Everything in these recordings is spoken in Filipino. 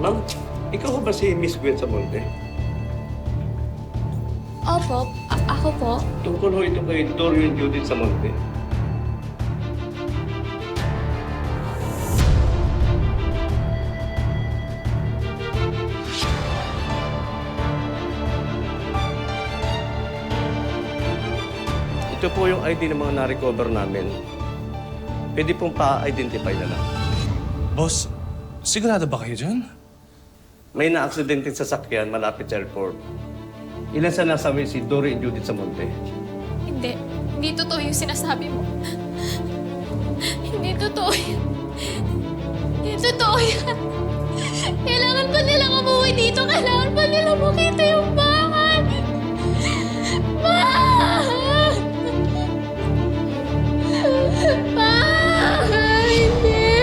Ma'am, ikaw ba si Miss Gwen Samonte? Opo, ako po. Tungkol ho ito kay Dorian Judith Samonte. Ito po yung ID ng mga na-recover namin. Pwede pong pa-identify na lang. Boss, sigurado ba kayo dyan? May na-aksidente sa sasakyan malapit sa airport. Ilan sa nasabi si Dorian Judith Samonte? Hindi. Hindi totoo yung sinasabi mo. Hindi totoo yan. Hindi totoo yan. Kailangan pa nilang umuwi dito. Kailangan pa nilang makita yung bahay. Ma! Ma! Hindi!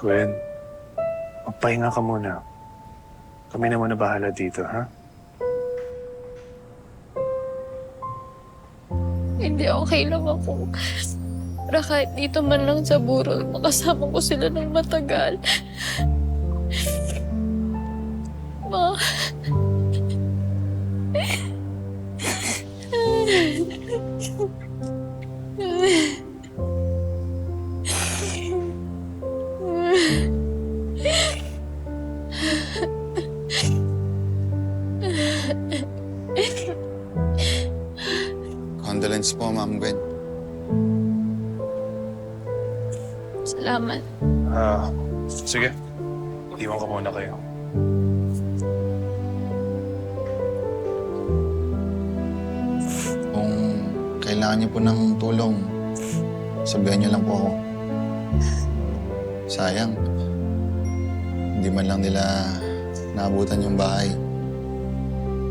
Gwen, magpahinga ka muna. Kami naman na bahala dito, ha? Hindi, okay lang ako. Para kahit dito man lang sa burol, makasama ko sila ng matagal. Ma. Condolence po, Ma'am Gwen. Salamat. Sige. Iwan ko muna kayo. Kung kailangan niyo po ng tulong, sabihan niyo lang po ako. Sayang, hindi man lang nila naabutan yung bahay.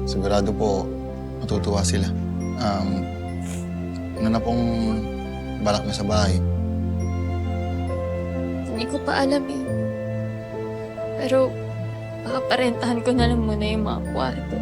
Sigurado po, matutuwa sila. Ano na pong balak niyo sa bahay? Hindi ko pa alam eh. Pero baka parentahan ko na lang muna yung mga kwarto.